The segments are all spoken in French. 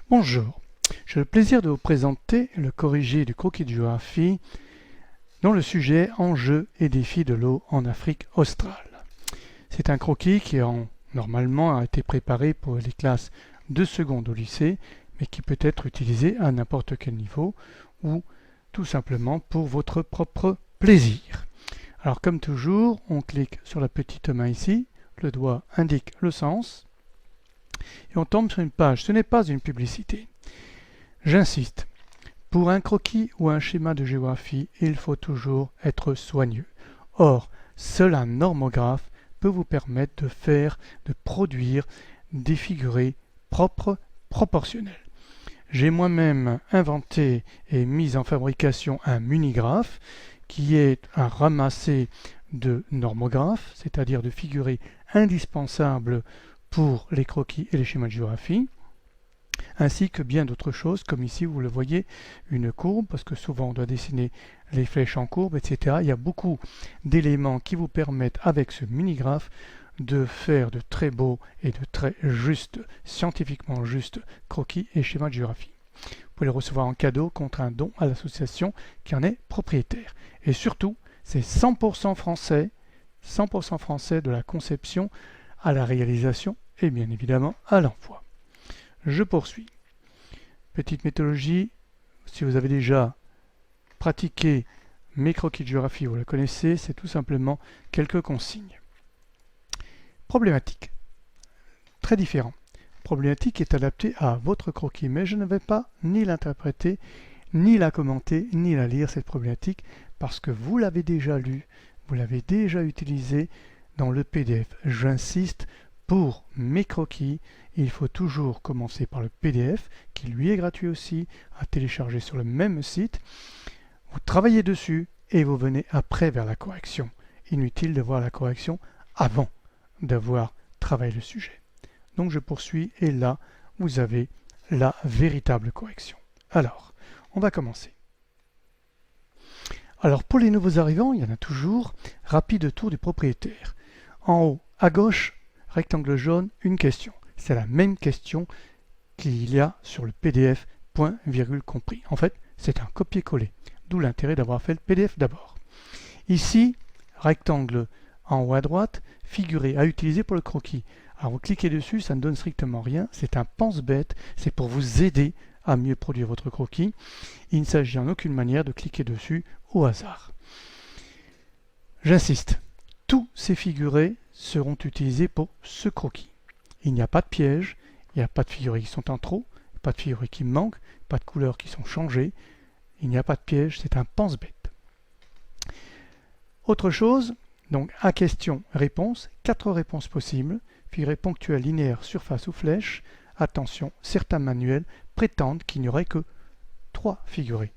Bonjour, j'ai le plaisir de vous présenter le corrigé du croquis de géographie dont le sujet enjeux et défis de l'eau en Afrique australe. C'est un croquis qui normalement a été préparé pour les classes de seconde au lycée, mais qui peut être utilisé à n'importe quel niveau ou tout simplement pour votre propre plaisir. Alors comme toujours, on clique sur la petite main ici, le doigt indique le sens, et on tombe sur une page. Ce n'est pas une publicité. J'insiste, pour un croquis ou un schéma de géographie, il faut toujours être soigneux. Or, seul un normographe peut vous permettre de produire des figurés propres, proportionnels. J'ai moi-même inventé et mis en fabrication un munigraphe qui est un ramassé de normographes, c'est-à-dire de figurés indispensables pour les croquis et les schémas de géographie, ainsi que bien d'autres choses, comme ici vous le voyez, une courbe, parce que souvent on doit dessiner les flèches en courbe, etc. Il y a beaucoup d'éléments qui vous permettent avec ce minigraphe de faire de très beaux et de très justes, scientifiquement justes croquis et schémas de géographie. Vous pouvez les recevoir en cadeau contre un don à l'association qui en est propriétaire. Et surtout, c'est 100% français, 100% français de la conception à la réalisation et bien évidemment à l'envoi. Je poursuis. Petite méthodologie, si vous avez déjà pratiqué mes croquis de géographie, vous le connaissez, c'est tout simplement quelques consignes. Problématique. Très différent. Problématique est adaptée à votre croquis, mais je ne vais pas ni l'interpréter, ni la commenter, ni la lire, cette problématique, parce que vous l'avez déjà lu, vous l'avez déjà utilisé dans le PDF. J'insiste, pour mes croquis, il faut toujours commencer par le PDF, qui lui est gratuit aussi, à télécharger sur le même site. Vous travaillez dessus et vous venez après vers la correction. Inutile de voir la correction avant d'avoir travaillé le sujet. Donc je poursuis et là, vous avez la véritable correction. Alors, on va commencer. Alors pour les nouveaux arrivants, il y en a toujours. Rapide tour du propriétaire. En haut, à gauche, rectangle jaune, une question. C'est la même question qu'il y a sur le PDF, point, virgule compris. En fait, c'est un copier-coller, d'où l'intérêt d'avoir fait le PDF d'abord. Ici, rectangle en haut à droite, figuré à utiliser pour le croquis. Alors vous cliquez dessus, ça ne donne strictement rien, c'est un pense-bête, c'est pour vous aider à mieux produire votre croquis. Il ne s'agit en aucune manière de cliquer dessus au hasard. J'insiste, tous ces figurés seront utilisés pour ce croquis. Il n'y a pas de piège, il n'y a pas de figurés qui sont en trop, pas de figurés qui manquent, pas de couleurs qui sont changées. Il n'y a pas de piège, c'est un pense-bête. Autre chose, donc à question-réponse, 4 réponses possibles, figurés ponctuels, linéaires, surface ou flèche. Attention, certains manuels prétendent qu'il n'y aurait que 3 figurés.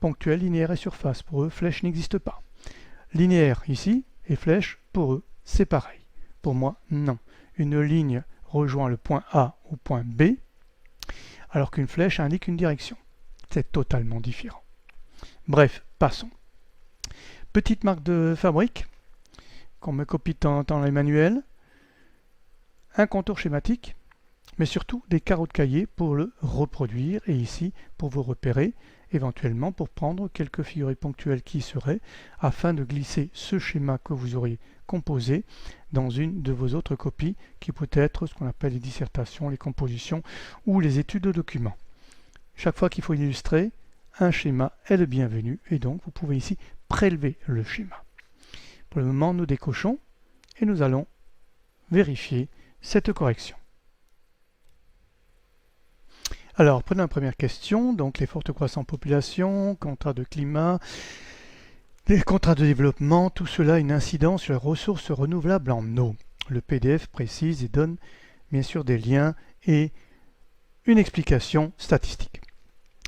Ponctuel, linéaire et surface, pour eux, flèche n'existe pas. Linéaire ici et flèche, pour eux, c'est pareil. Pour moi, non. Une ligne rejoint le point A au point B, alors qu'une flèche indique une direction. C'est totalement différent. Bref, passons. Petite marque de fabrique, qu'on me copie dans les manuels. Un contour schématique, mais surtout des carreaux de cahier pour le reproduire, et ici pour vous repérer, éventuellement pour prendre quelques figurés ponctuels qui y seraient, afin de glisser ce schéma que vous auriez composé dans une de vos autres copies, qui peut être ce qu'on appelle les dissertations, les compositions ou les études de documents. Chaque fois qu'il faut illustrer, un schéma est le bienvenu, et donc vous pouvez ici prélever le schéma. Pour le moment, nous décochons, et nous allons vérifier cette correction. Alors, prenons la première question, donc les fortes croissances population, contrats de climat, les contrats de développement, tout cela a une incidence sur les ressources renouvelables en eau. Le PDF précise et donne bien sûr des liens et une explication statistique.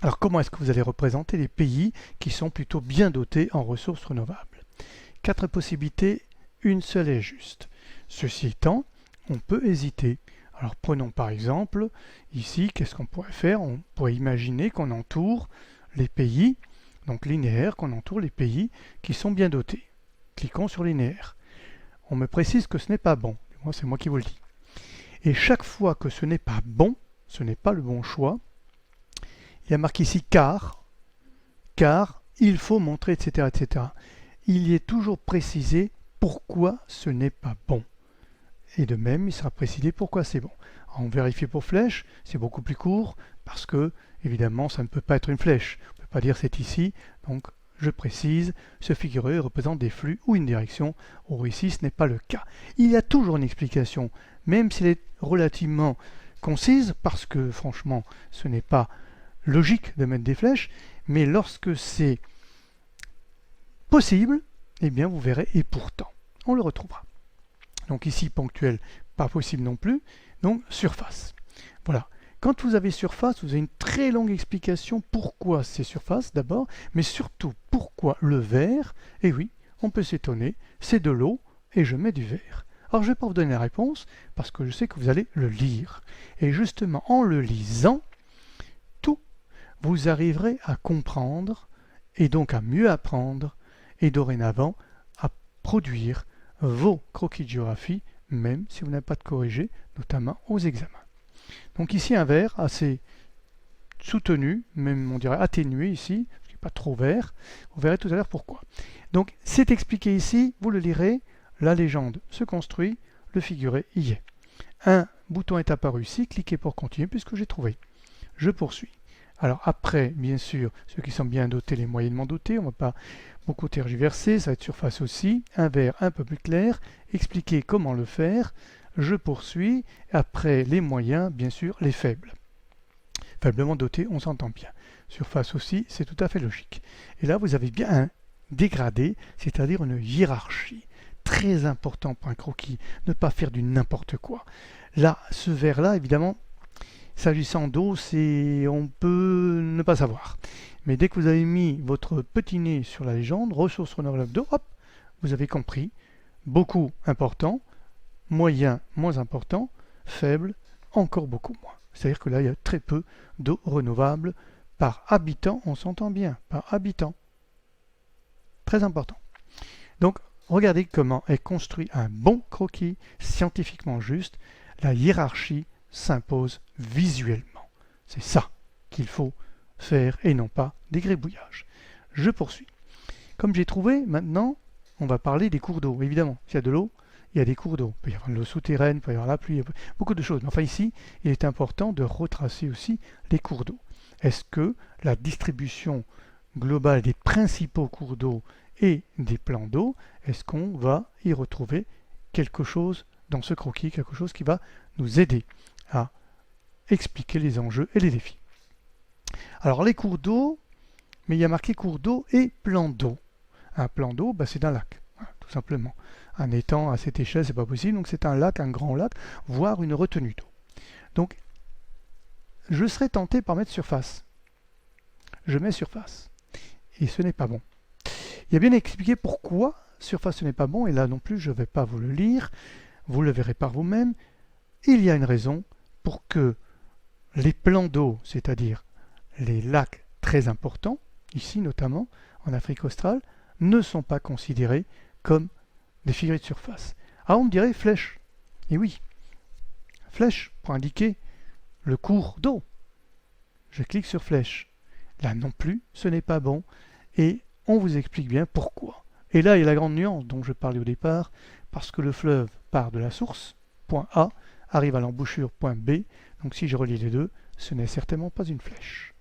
Alors comment est-ce que vous allez représenter les pays qui sont plutôt bien dotés en ressources renouvelables? 4 possibilités, une seule est juste. Ceci étant, on peut hésiter. Alors prenons par exemple, ici, qu'est-ce qu'on pourrait faire? On pourrait imaginer qu'on entoure les pays, donc linéaire, qu'on entoure les pays qui sont bien dotés. Cliquons sur linéaire. On me précise que ce n'est pas bon. Moi, c'est moi qui vous le dis. Et chaque fois que ce n'est pas bon, ce n'est pas le bon choix. Il y a marqué ici car il faut montrer, etc., etc. Il y est toujours précisé pourquoi ce n'est pas bon. Et de même, il sera précisé pourquoi c'est bon. Alors, on vérifie pour flèche, c'est beaucoup plus court, parce que, évidemment, ça ne peut pas être une flèche. On ne peut pas dire c'est ici, donc je précise, ce figuré représente des flux ou une direction. Or ici, ce n'est pas le cas. Il y a toujours une explication, même si elle est relativement concise, parce que, franchement, ce n'est pas logique de mettre des flèches, mais lorsque c'est possible, eh bien vous verrez, et pourtant, on le retrouvera. Donc ici, ponctuel, pas possible non plus, donc surface. Voilà. Quand vous avez surface, vous avez une très longue explication pourquoi c'est surface d'abord, mais surtout pourquoi le verre, et oui, on peut s'étonner, c'est de l'eau et je mets du verre. Alors je ne vais pas vous donner la réponse, parce que je sais que vous allez le lire. Et justement, en le lisant, vous arriverez à comprendre et donc à mieux apprendre et dorénavant à produire vos croquis de géographie, même si vous n'avez pas de corrigé, notamment aux examens. Donc ici un vert assez soutenu, même on dirait atténué ici, ce qui n'est pas trop vert. Vous verrez tout à l'heure pourquoi. Donc c'est expliqué ici, vous le lirez, la légende se construit, le figuré y est. Un bouton est apparu ici, cliquez pour continuer puisque j'ai trouvé. Je poursuis. Alors après, bien sûr, ceux qui sont bien dotés, les moyennement dotés, on ne va pas beaucoup tergiverser, ça va être surface aussi, un vert un peu plus clair, expliquer comment le faire, je poursuis, après les moyens, bien sûr, les faibles. Faiblement dotés, on s'entend bien. Surface aussi, c'est tout à fait logique. Et là, vous avez bien un dégradé, c'est-à-dire une hiérarchie. Très important pour un croquis, ne pas faire du n'importe quoi. Là, ce vert-là, évidemment, s'agissant d'eau, on peut ne pas savoir. Mais dès que vous avez mis votre petit nez sur la légende, ressources renouvelables d'eau, hop, vous avez compris. Beaucoup important, moyen moins important, faible encore beaucoup moins. C'est-à-dire que là, il y a très peu d'eau renouvelable par habitant, on s'entend bien, par habitant. Très important. Donc, regardez comment est construit un bon croquis, scientifiquement juste. La hiérarchie s'impose visuellement. C'est ça qu'il faut faire et non pas des gribouillages. Je poursuis. Comme j'ai trouvé, maintenant, on va parler des cours d'eau. Évidemment, s'il y a de l'eau, il y a des cours d'eau. Il peut y avoir de l'eau souterraine, il peut y avoir la pluie, beaucoup de choses. Mais enfin ici, il est important de retracer aussi les cours d'eau. Est-ce que la distribution globale des principaux cours d'eau et des plans d'eau, est-ce qu'on va y retrouver quelque chose dans ce croquis, quelque chose qui va nous aider à expliquer les enjeux et les défis. Alors les cours d'eau, mais il y a marqué cours d'eau et plan d'eau. Un plan d'eau, c'est un lac, tout simplement. Un étang à cette échelle, c'est pas possible, donc c'est un lac, un grand lac, voire une retenue d'eau. Donc, je serais tenté par mettre surface. Je mets surface. Et ce n'est pas bon. Il y a bien expliqué pourquoi surface ce n'est pas bon, et là non plus, je ne vais pas vous le lire. Vous le verrez par vous-même. Il y a une raison pour que les plans d'eau, c'est-à-dire les lacs très importants, ici notamment en Afrique australe, ne sont pas considérés comme des figurés de surface. Ah, on me dirait flèche. Et oui, flèche pour indiquer le cours d'eau. Je clique sur flèche. Là non plus, ce n'est pas bon. Et on vous explique bien pourquoi. Et là, il y a la grande nuance dont je parlais au départ, parce que le fleuve part de la source, point A, arrive à l'embouchure, point B. Donc si je relie les deux, ce n'est certainement pas une flèche.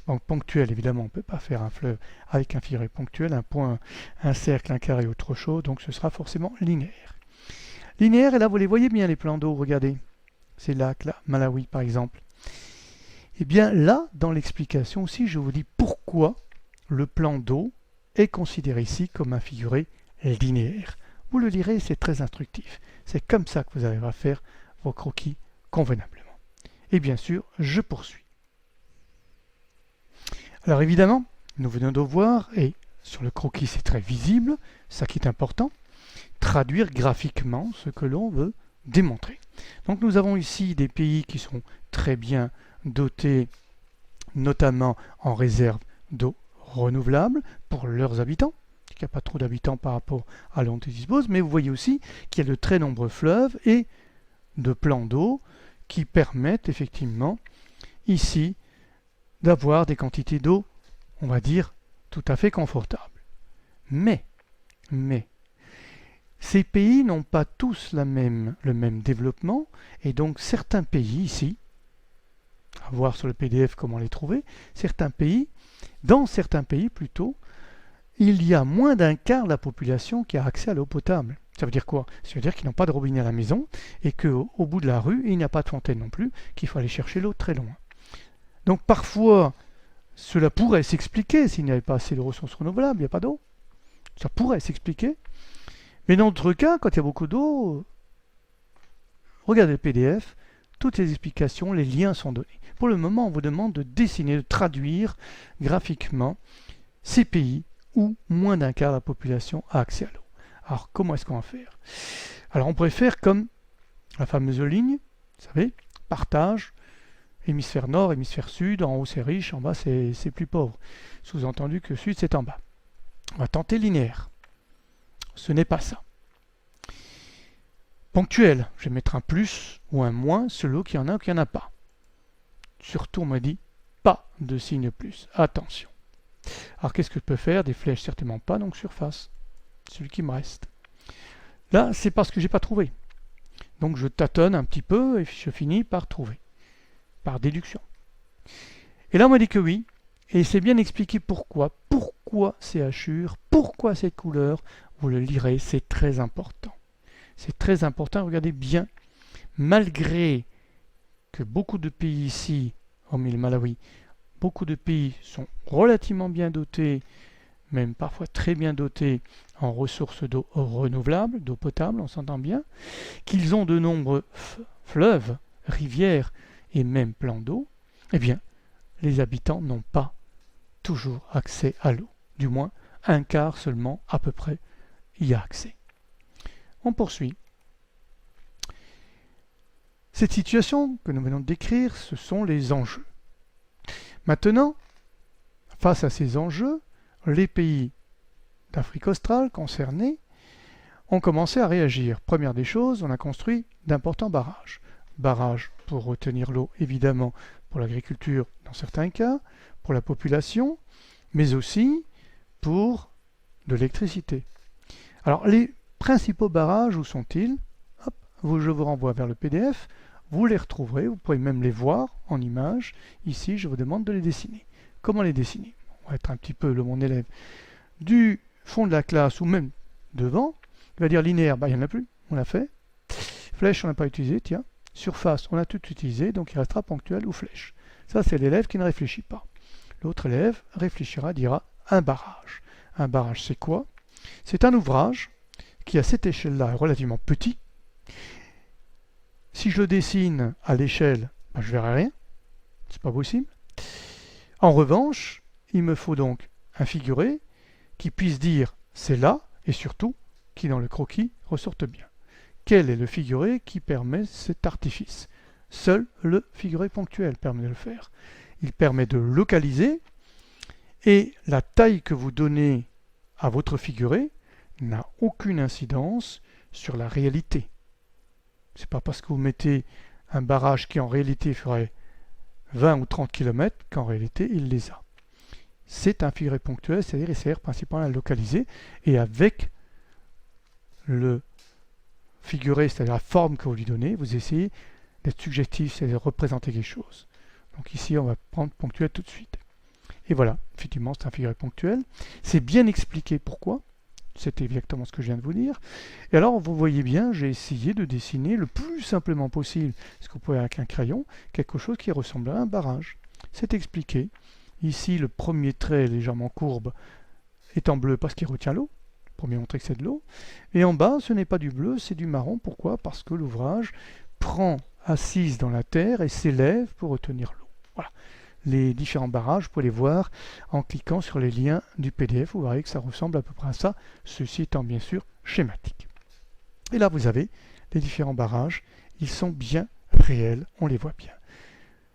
Donc ponctuel, évidemment, on ne peut pas faire un fleuve avec un figuré ponctuel, un point, un cercle, un carré ou autre chose, donc ce sera forcément linéaire. Linéaire, et là vous les voyez bien les plans d'eau, regardez. Ces lacs-là, Malawi par exemple. Et bien là, dans l'explication aussi, je vous dis pourquoi le plan d'eau est considéré ici comme un figuré linéaire. Vous le lirez, c'est très instructif. C'est comme ça que vous arriverez à faire vos croquis convenablement. Et bien sûr, je poursuis. Alors évidemment, nous venons de voir, et sur le croquis c'est très visible, ça qui est important, traduire graphiquement ce que l'on veut démontrer. Donc nous avons ici des pays qui sont très bien dotés, notamment en réserve d'eau renouvelable pour leurs habitants. Il n'y a pas trop d'habitants par rapport à l'eau dont ils disposent, mais vous voyez aussi qu'il y a de très nombreux fleuves et de plans d'eau qui permettent effectivement ici d'avoir des quantités d'eau, on va dire, tout à fait confortables. Mais, ces pays n'ont pas tous le même développement, et donc certains pays ici, à voir sur le PDF comment les trouver, dans certains pays plutôt, il y a moins d'un quart de la population qui a accès à l'eau potable. Ça veut dire quoi? Ça veut dire qu'ils n'ont pas de robinet à la maison et qu'au bout de la rue, il n'y a pas de fontaine non plus, qu'il faut aller chercher l'eau très loin. Donc parfois, cela pourrait s'expliquer s'il n'y avait pas assez de ressources renouvelables, il n'y a pas d'eau. Ça pourrait s'expliquer. Mais dans d'autres cas, quand il y a beaucoup d'eau, regardez le PDF, toutes les explications, les liens sont donnés. Pour le moment, on vous demande de dessiner, de traduire graphiquement ces pays où moins d'un quart de la population a accès à l'eau. Alors, comment est-ce qu'on va faire? Alors, on pourrait faire comme la fameuse ligne, vous savez, partage, hémisphère nord, hémisphère sud, en haut c'est riche, en bas c'est plus pauvre. Sous-entendu que sud c'est en bas. On va tenter linéaire. Ce n'est pas ça. Ponctuel, je vais mettre un plus ou un moins selon qu'il y en a ou qu'il n'y en a pas. Surtout, on m'a dit pas de signe plus. Attention. Alors, qu'est-ce que je peux faire? Des flèches, certainement pas, donc surface. Celui qui me reste. Là, c'est parce que j'ai pas trouvé. Donc, je tâtonne un petit peu et je finis par trouver. Par déduction. Et là, on m'a dit que oui. Et c'est bien expliqué pourquoi. Pourquoi ces hachures? Pourquoi cette couleur? Vous le lirez, c'est très important. C'est très important, regardez bien. Malgré que beaucoup de pays ici, hormis le Malawi, beaucoup de pays sont relativement bien dotés, même parfois très bien dotés en ressources d'eau renouvelables, d'eau potable, on s'entend bien, qu'ils ont de nombreux fleuves, rivières et même plans d'eau, eh bien, les habitants n'ont pas toujours accès à l'eau. Du moins, un quart seulement, à peu près, y a accès. On poursuit. Cette situation que nous venons de décrire, ce sont les enjeux. Maintenant, face à ces enjeux, les pays d'Afrique australe concernés ont commencé à réagir. Première des choses, on a construit d'importants barrages. Barrages pour retenir l'eau, évidemment, pour l'agriculture dans certains cas, pour la population, mais aussi pour de l'électricité. Alors, les principaux barrages, où sont-ils? Je vous renvoie vers le PDF, vous les retrouverez, vous pouvez même les voir en images. Ici, je vous demande de les dessiner. Comment les dessiner? On va être un petit peu mon élève du fond de la classe ou même devant. Il va dire linéaire, il n'y en a plus, on l'a fait. Flèche, on n'a pas utilisé, tiens. Surface, on a tout utilisé, donc il restera ponctuel ou flèche. Ça, c'est l'élève qui ne réfléchit pas. L'autre élève réfléchira, dira un barrage. Un barrage, c'est quoi? C'est un ouvrage qui, à cette échelle-là, est relativement petit. Si je le dessine à l'échelle, je ne verrai rien. C'est pas possible. En revanche, il me faut donc un figuré qui puisse dire c'est là, et surtout, qui dans le croquis ressorte bien. Quel est le figuré qui permet cet artifice? Seul le figuré ponctuel permet de le faire. Il permet de localiser, et la taille que vous donnez à votre figuré n'a aucune incidence sur la réalité. C'est pas parce que vous mettez un barrage qui en réalité ferait 20 ou 30 km qu'en réalité il les a. C'est un figuré ponctuel, c'est-à-dire il sert principalement à localiser, et avec le figuré, c'est-à-dire la forme que vous lui donnez, vous essayez d'être subjectif, c'est-à-dire de représenter quelque chose. Donc ici on va prendre ponctuel tout de suite. Et voilà, effectivement c'est un figuré ponctuel. C'est bien expliqué pourquoi. C'est exactement ce que je viens de vous dire. Et alors, vous voyez bien, j'ai essayé de dessiner le plus simplement possible, ce que vous pouvez avec un crayon, quelque chose qui ressemble à un barrage. C'est expliqué. Ici, le premier trait légèrement courbe est en bleu parce qu'il retient l'eau. Pour bien montrer que c'est de l'eau. Et en bas, ce n'est pas du bleu, c'est du marron. Pourquoi? Parce que l'ouvrage prend assise dans la terre et s'élève pour retenir l'eau. Voilà. Les différents barrages, vous pouvez les voir en cliquant sur les liens du PDF. Vous verrez que ça ressemble à peu près à ça, ceci étant bien sûr schématique. Et là, vous avez les différents barrages. Ils sont bien réels, on les voit bien.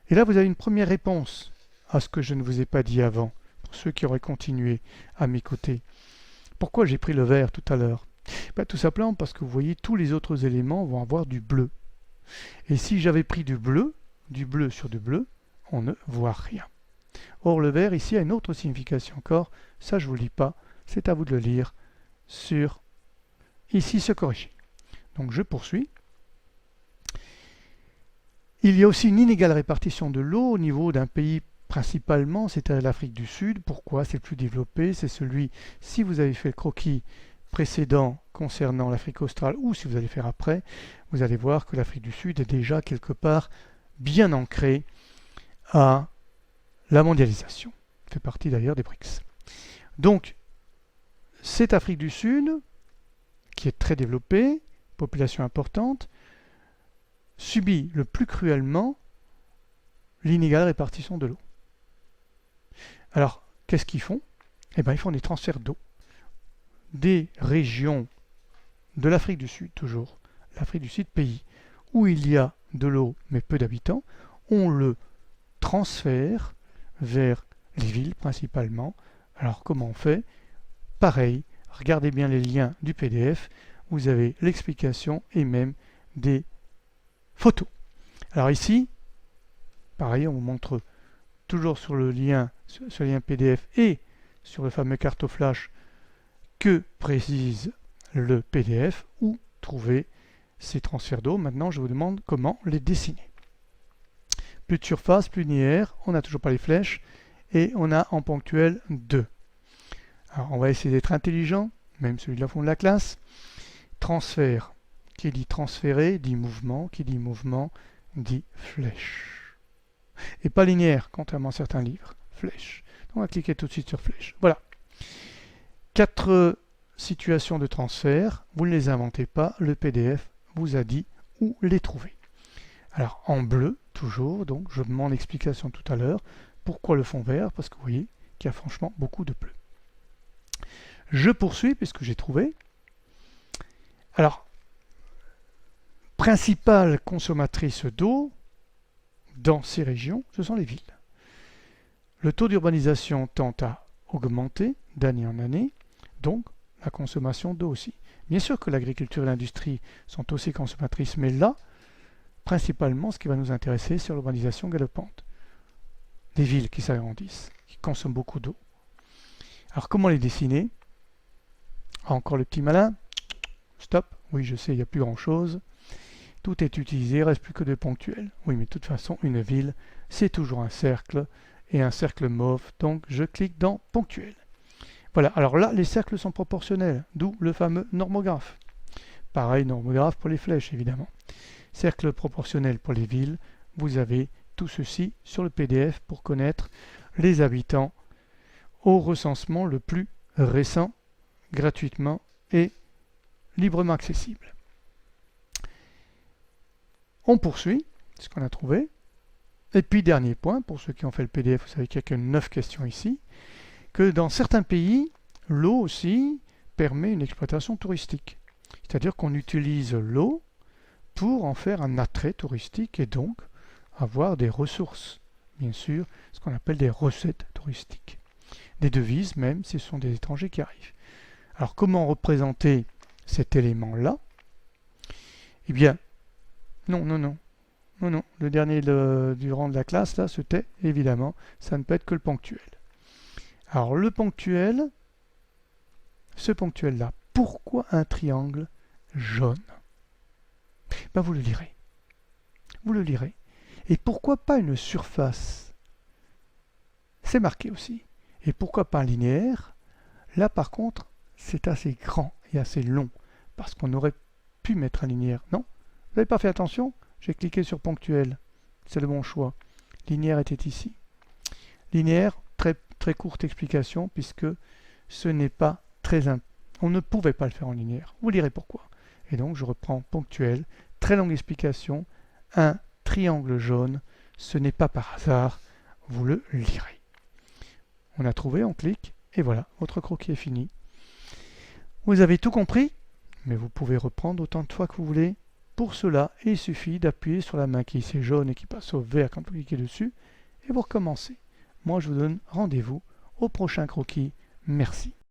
Et là, vous avez une première réponse à ce que je ne vous ai pas dit avant, pour ceux qui auraient continué à m'écouter. Pourquoi j'ai pris le vert tout à l'heure? Tout simplement parce que vous voyez, tous les autres éléments vont avoir du bleu. Et si j'avais pris du bleu sur du bleu, on ne voit rien. Or, le vert ici a une autre signification encore. Ça, je ne vous le dis pas. C'est à vous de le lire sur ici ce corrigé. Donc, je poursuis. Il y a aussi une inégale répartition de l'eau au niveau d'un pays principalement, c'est-à-dire l'Afrique du Sud. Pourquoi? C'est le plus développé. C'est celui, si vous avez fait le croquis précédent concernant l'Afrique australe ou si vous allez faire après, vous allez voir que l'Afrique du Sud est déjà quelque part bien ancrée à la mondialisation. Ça fait partie d'ailleurs des BRICS. Donc, cette Afrique du Sud, qui est très développée, population importante, subit le plus cruellement l'inégale répartition de l'eau. Alors, qu'est-ce qu'ils font? Eh bien, ils font des transferts d'eau des régions de l'Afrique du Sud, toujours, l'Afrique du Sud, pays où il y a de l'eau mais peu d'habitants, on le transfère vers les villes principalement. Alors comment on fait? Pareil, regardez bien les liens du PDF, vous avez l'explication et même des photos. Alors ici, pareil, on vous montre toujours sur le lien, ce lien PDF et sur le fameux cartoflash que précise le PDF où trouver ces transferts d'eau. Maintenant, je vous demande comment les dessiner. Plus de surface, plus linéaire, on n'a toujours pas les flèches et on a en ponctuel 2. Alors, on va essayer d'être intelligent, même celui de la fond de la classe. Transfert, qui dit transférer, dit mouvement, qui dit mouvement, dit flèche. Et pas linéaire, contrairement à certains livres. Flèche. Donc, on va cliquer tout de suite sur flèche. Voilà. 4 situations de transfert, vous ne les inventez pas, le PDF vous a dit où les trouver. Alors en bleu, toujours, donc je demande explication tout à l'heure. Pourquoi le fond vert? Parce que vous voyez qu'il y a franchement beaucoup de bleu. Je poursuis puisque j'ai trouvé. Alors, principale consommatrice d'eau dans ces régions, ce sont les villes. Le taux d'urbanisation tend à augmenter d'année en année, donc la consommation d'eau aussi. Bien sûr que l'agriculture et l'industrie sont aussi consommatrices, mais là, principalement, ce qui va nous intéresser, c'est l'urbanisation galopante. Les villes qui s'agrandissent, qui consomment beaucoup d'eau. Alors comment les dessiner? Encore le petit malin. Stop. Oui, je sais, il n'y a plus grand-chose. Tout est utilisé, il ne reste plus que de ponctuels. Oui, mais de toute façon, une ville, c'est toujours un cercle, et un cercle mauve, donc je clique dans ponctuel. Voilà, alors là, les cercles sont proportionnels, d'où le fameux normographe. Pareil, normographe pour les flèches, évidemment. Cercle proportionnel pour les villes, vous avez tout ceci sur le PDF pour connaître les habitants au recensement le plus récent, gratuitement et librement accessible. On poursuit ce qu'on a trouvé. Et puis, dernier point, pour ceux qui ont fait le PDF, vous savez qu'il n'y a que 9 questions ici, que dans certains pays, l'eau aussi permet une exploitation touristique. C'est-à-dire qu'on utilise l'eau pour en faire un attrait touristique et donc avoir des ressources. Bien sûr, ce qu'on appelle des recettes touristiques. Des devises même, si ce sont des étrangers qui arrivent. Alors, comment représenter cet élément-là? Eh bien, non. Le dernier du rang de la classe, là, c'était évidemment, ça ne peut être que le ponctuel. Alors, le ponctuel, ce ponctuel-là, pourquoi un triangle jaune? Ben, vous le lirez. Vous le lirez. Et pourquoi pas une surface? C'est marqué aussi. Et pourquoi pas un linéaire? Là, par contre, c'est assez grand et assez long, parce qu'on aurait pu mettre un linéaire. Non? Vous n'avez pas fait attention? J'ai cliqué sur ponctuel. C'est le bon choix. Linéaire était ici. Linéaire, très courte explication, puisque ce n'est pas très important. On ne pouvait pas le faire en linéaire. Vous lirez pourquoi. Et donc, je reprends ponctuel. Très longue explication. Un triangle jaune, ce n'est pas par hasard. Vous le lirez. On a trouvé, on clique, et voilà, votre croquis est fini. Vous avez tout compris, mais vous pouvez reprendre autant de fois que vous voulez. Pour cela, il suffit d'appuyer sur la main qui est jaune et qui passe au vert quand vous cliquez dessus, et vous recommencez. Moi, je vous donne rendez-vous au prochain croquis. Merci.